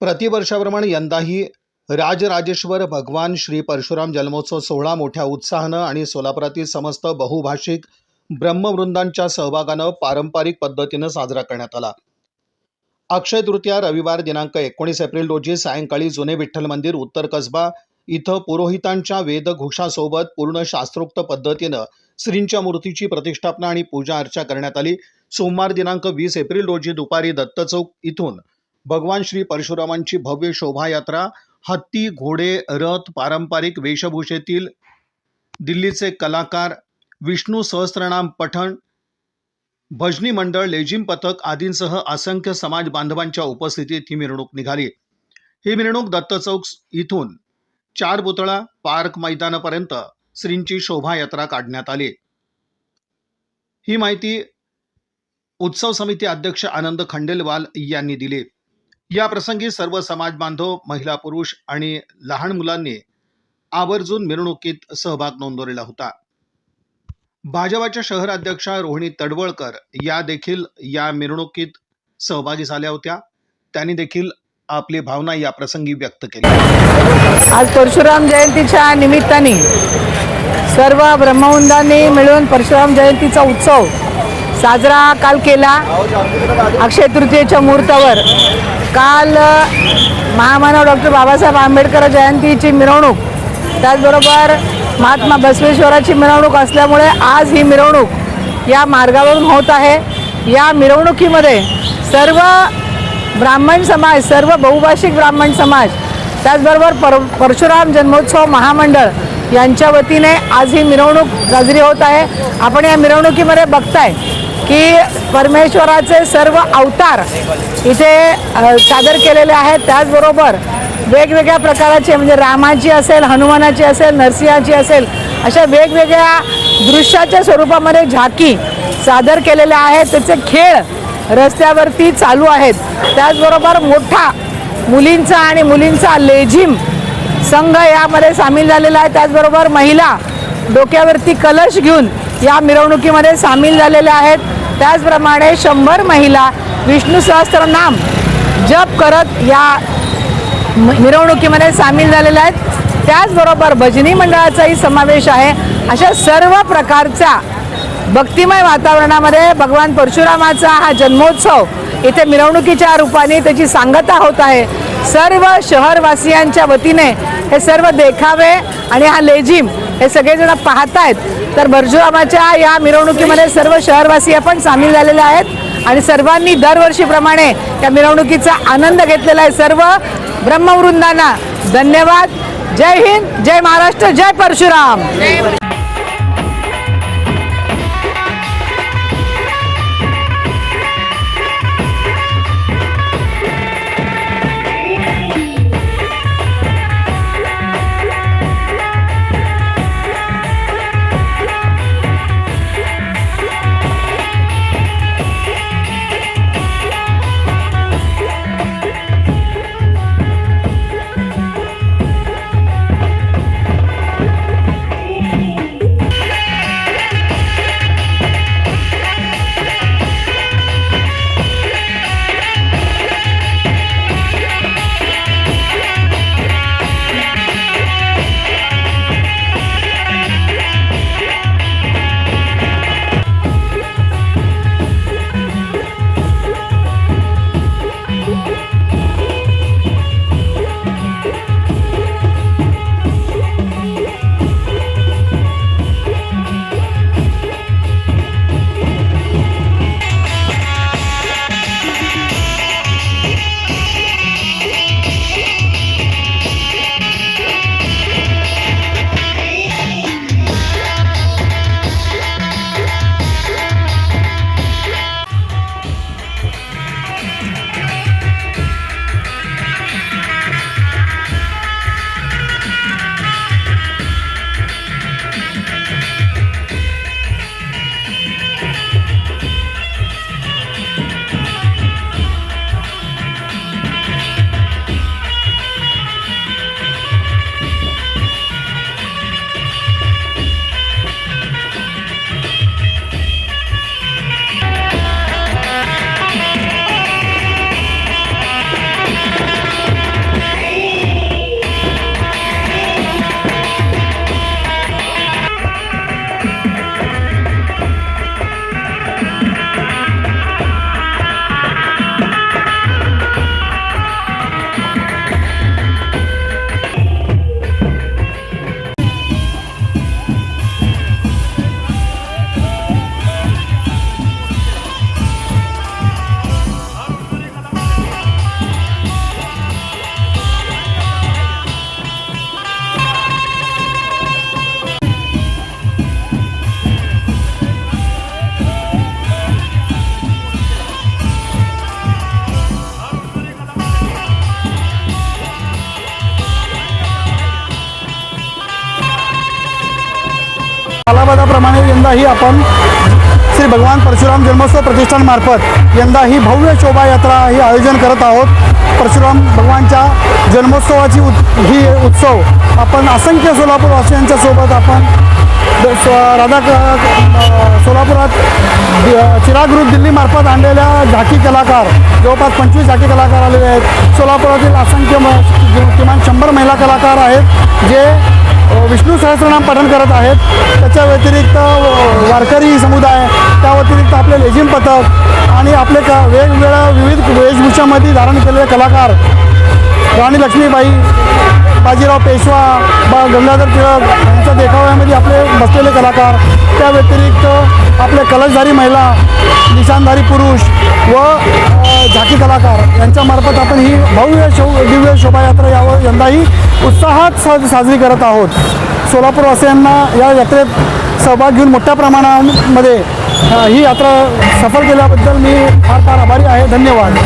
प्रतिवर्षाप्रमाणे यंदाही राजराजेश्वर भगवान श्री परशुराम जन्मोत्सव सोहळा मोठ्या उत्साहानं आणि सोलापुरातील समस्त बहुभाषिक ब्रह्मवृंदांच्या सहभागानं पारंपरिक पद्धतीनं साजरा करण्यात आला। अक्षय तृतीया रविवार दिनांक 19 एप्रिल रोजी सायंकाळी जुने विठ्ठल मंदिर उत्तर कसबा इथं पुरोहितांच्या वेदघोषासोबत पूर्ण शास्त्रोक्त पद्धतीनं श्रींच्या मूर्तीची प्रतिष्ठापना आणि पूजा अर्चा करण्यात आली। सोमवार दिनांक 20 एप्रिल रोजी दुपारी दत्त चौक इथून भगवान श्री परशुरामांची भव्य शोभायात्रा हत्ती, घोडे, रथ, पारंपरिक वेशभूषेतील दिल्लीचे कलाकार, विष्णू सहस्त्रनाम पठण, भजनी मंडळ, लेझिम पथक आदींसह असंख्य समाज बांधवांच्या उपस्थितीत ही मिरवणूक निघाली। ही मिरवणूक दत्त चौक इथून 4 पुतळा पार्क मैदानापर्यंत श्रींची शोभायात्रा काढण्यात आली। ही माहिती उत्सव समिती अध्यक्ष आनंद खंडेलवाल यांनी दिली। या प्रसंगी सर्व समाज बांधव, महिला, पुरुष आणि लहान मुलांनी आवर्जून मिरवणुकीत सहभाग नोंदवलेला होता। भाजपाच्या शहर अध्यक्षा रोहिणी तडवळकर या देखील या मिरवणुकीत सहभागी झाल्या होत्या। त्यांनी देखील आपली भावना या प्रसंगी व्यक्त केली। आज परशुराम जयंतीच्या निमित्ताने सर्व ब्रह्मवृंदांनी मिळून परशुराम जयंतीचा उत्सव साजरा काल केला। अक्षय तृतीयेच्या मुहूर्तावर काल महामानव डॉक्टर बाबासाहेब आंबेडकर जयंतीची मिरवणूक, त्याचबरोबर महात्मा बसवेश्वराची मिरवणूक असल्यामुळे आज ही मिरवणूक या मार्गावरून होत आहे। या मिरवणुकीमध्ये सर्व ब्राह्मण समाज, सर्व बहुभाषिक ब्राह्मण समाज, त्याचबरोबर परशुराम जन्मोत्सव महामंडळ यांच्या वतीने आज ही मिरवणूक साजरी होत आहे। आपण या मिरवणुकीमध्ये बघताय की परमेश्वराचे सर्व अवतार इथे सादर केलेले आहेत। त्याचबरोबर वेगवेगळ्या प्रकाराचे म्हणजे रामाची असेल, हनुमानाची असेल, नरसिंहाची असेल, अशा वेगवेगळ्या दृश्याच्या स्वरूपामध्ये झाकी सादर केलेल्या आहेत। त्याचे खेळ रस्त्यावरती चालू आहेत। त्याचबरोबर मोठा मुलींचा आणि मुलींचा लेझिम संघ यामध्ये सामील झालेला आहे। त्याचबरोबर महिला डोक्यावरती कलश घेऊन या मिरवणुकीमध्ये सामील झालेल्या आहेत। त्याचप्रमाणे 100 महिला विष्णू सहस्त्रनाम जप करत या मिरवणुकीमध्ये सामील झालेल्या आहेत। त्याचबरोबर भजनी मंडळाचाही समावेश आहे। अशा सर्व प्रकारच्या भक्तिमय वातावरणामध्ये भगवान परशुरामाचा हा जन्मोत्सव इथे मिरवणुकीच्या रूपाने त्याची सांगता होत आहे। सर्व शहरवासियांच्या वतीने हे सर्व देखावे आणि हा लेझिम हे सगळेजण पाहतायत। तर परशुरामाच्या या मिरवणुकीमध्ये सर्व शहरवासी पण सामील झालेले आहेत आणि सर्वांनी दरवर्षीप्रमाणे या मिरवणुकीचा आनंद घेतलेला आहे। सर्व ब्रह्मवृंदांना धन्यवाद। जय हिंद, जय महाराष्ट्र, जय परशुराम। कालाबदाप्रमाणे यंदाही आपण श्री भगवान परशुराम जन्मोत्सव प्रतिष्ठानमार्फत यंदा ही भव्य शोभायात्रा ही आयोजन करत आहोत. परशुराम भगवानच्या जन्मोत्सवाची ही उत्सव आपण असंख्य सोलापूरवासियांच्या सोबत आपण सोलापुरात चिरागृह दिल्लीमार्फत आणलेल्या झाकी कलाकार जवळपास 25 झाकी कलाकार आलेले आहेत. सोलापुरातील असंख्य किमान 100 महिला कलाकार आहेत जे विष्णू सहस्रनाम पठण करत आहेत. त्याच्या व्यतिरिक्त वारकरी समुदाय, त्या व्यतिरिक्त आपले लेझिम पथक आणि आपले वेगवेगळ्या विविध वेशभूषामध्ये धारण केलेले कलाकार, राणी लक्ष्मीबाई, बाजीराव पेशवा, गंगाधर टिळक यांच्या देखाव्यामध्ये आपले बसलेले कलाकार, त्या व्यतिरिक्त आपले कलशधारी महिला, निशाणधारी पुरुष व झाकी कलाकार यांच्यामार्फत आपण ही भव्य दिव्य शोभायात्रा यंदाही उत्साहात साजरी करत आहोत. सोलापूरवासियांना या यात्रेत सहभाग घेऊन मोठ्या प्रमाणामध्ये ही यात्रा सफल केल्याबद्दल मी फार फार आभारी आहे. धन्यवाद.